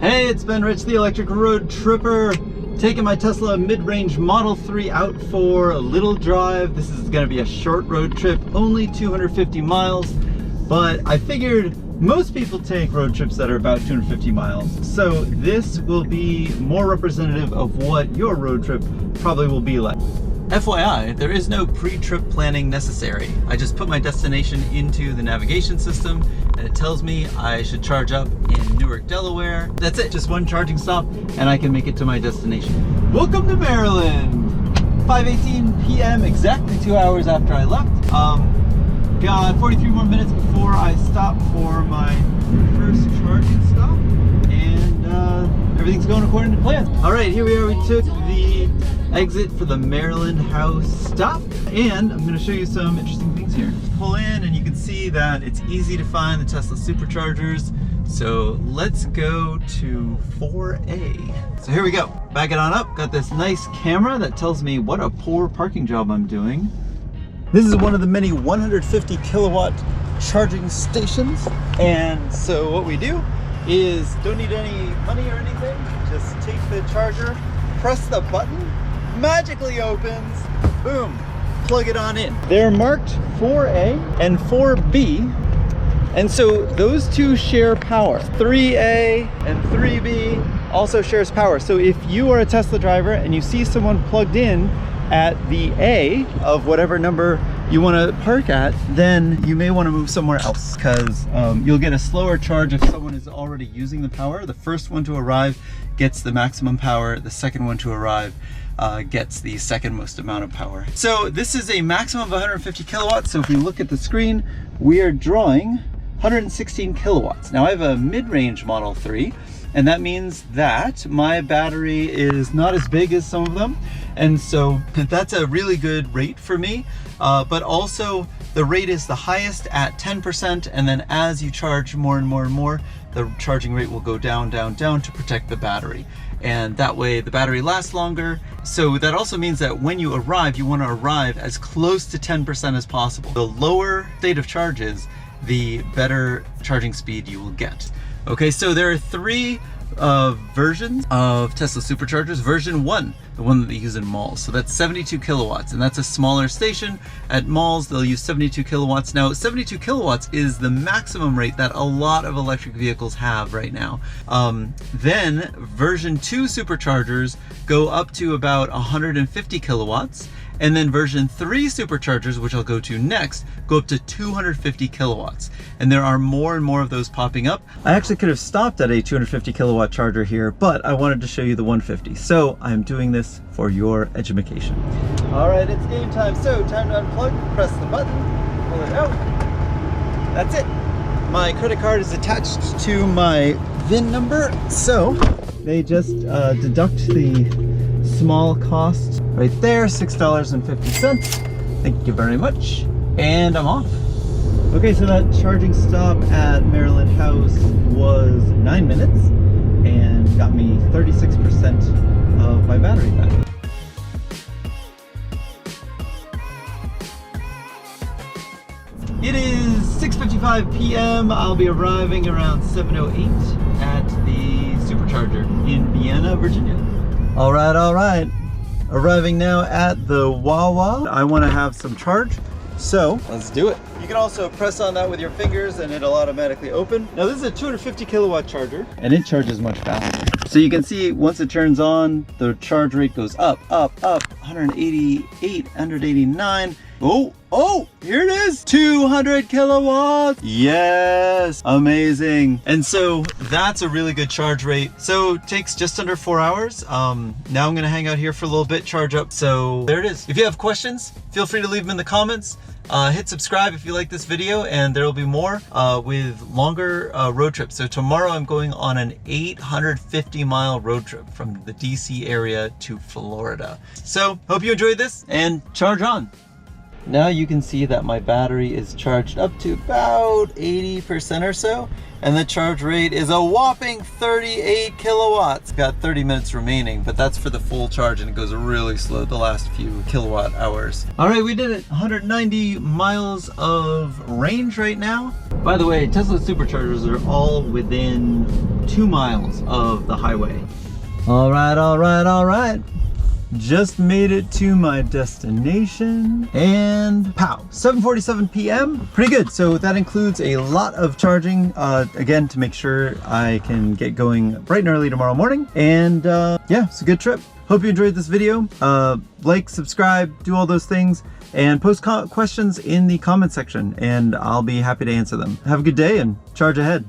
Hey, it's Ben Rich, the electric road tripper, taking my Tesla mid-range Model 3 out for a little drive. This is gonna be a short road trip, only 250 miles, but I figured most people take road trips that are about 250 miles. So this will be more representative of what your road trip probably will be like. FYI, there is no pre-trip planning necessary. I just put my destination into the navigation system and it tells me I should charge up in Newark, Delaware. That's it, just one charging stop and I can make it to my destination. Welcome to Maryland! 5:18 p.m., exactly 2 hours after I left. Got 43 more minutes before I stop for my first charging stop, and everything's going according to plan. All right, here we are. We took the exit for the Maryland House stop, and I'm going to show you some interesting things here. Pull in and you can see that it's easy to find the Tesla Superchargers. So let's go to 4A. So here we go. Back it on up. Got this nice camera that tells me what a poor parking job I'm doing. This is one of the many 150 kilowatt charging stations. And so what we do is don't need any money or anything. Just take the charger, press the button, magically opens, boom, plug it on in. They're marked 4A and 4B. And so those two share power. 3A and 3B also shares power. So if you are a Tesla driver and you see someone plugged in at the A of whatever number you want to park at, then you may want to move somewhere else, because you'll get a slower charge if someone is already using the power. The first one to arrive gets the maximum power. The second one to arrive gets the second most amount of power. So this is a maximum of 150 kilowatts. So if we look at the screen, we are drawing 116 kilowatts. Now I have a mid-range Model 3, and that means that my battery is not as big as some of them. And so that's a really good rate for me. But also the rate is the highest at 10. And then as you charge more and more and more, the charging rate will go down, down, down to protect the battery. And that way the battery lasts longer. So that also means that when you arrive, you want to arrive as close to 10% as possible. The lower state of charge is, the better charging speed you will get. Okay, so there are three versions of Tesla Superchargers. Version 1, the one that they use in malls. So that's 72 kilowatts, and that's a smaller station. At malls, they'll use 72 kilowatts. Now, 72 kilowatts is the maximum rate that a lot of electric vehicles have right now. Then version 2 Superchargers go up to about 150 kilowatts. And then version 3 Superchargers, which I'll go to next, go up to 250 kilowatts. And there are more and more of those popping up. I actually could have stopped at a 250 kilowatt charger here, but I wanted to show you the 150. So I'm doing this for your education. All right, it's game time. So time to unplug, press the button, pull it out. That's it. My credit card is attached to my VIN number. So they just deduct the small cost right there, $6.50. Thank you very much. And I'm off. Okay, so that charging stop at Maryland House was 9 minutes and got me 36% of my battery back. It is 6:55 p.m. I'll be arriving around 7:08 at the Supercharger in Vienna, Virginia. All right. Arriving now at the Wawa. I want to have some charge, so let's do it. You can also press on that with your fingers and it'll automatically open. Now this is a 250 kilowatt charger and it charges much faster. So you can see once it turns on, the charge rate goes up, 188, 189. Oh, here it is, 200 kilowatts. Yes, amazing. And so that's a really good charge rate. So it takes just under 4 hours. Now I'm gonna hang out here for a little bit, charge up. So there it is. If you have questions, feel free to leave them in the comments. Hit subscribe if you like this video, and there will be more with longer road trips. So tomorrow I'm going on an 850-mile road trip from the DC area to Florida. So hope you enjoyed this, and charge on. Now you can see that my battery is charged up to about 80% or so, and the charge rate is a whopping 38 kilowatts. Got 30 minutes remaining, but that's for the full charge, and it goes really slow the last few kilowatt hours. All right, we did it. 190 miles of range right now. By the way, Tesla Superchargers are all within 2 miles of the highway. All right, all right, all right. Just made it to my destination, and pow, 7:47 p.m. Pretty good. So that includes a lot of charging, again, to make sure I can get going bright and early tomorrow morning. And yeah, it's a good trip. Hope you enjoyed this video. Like, subscribe, do all those things, and post questions in the comment section, and I'll be happy to answer them. Have a good day and charge ahead.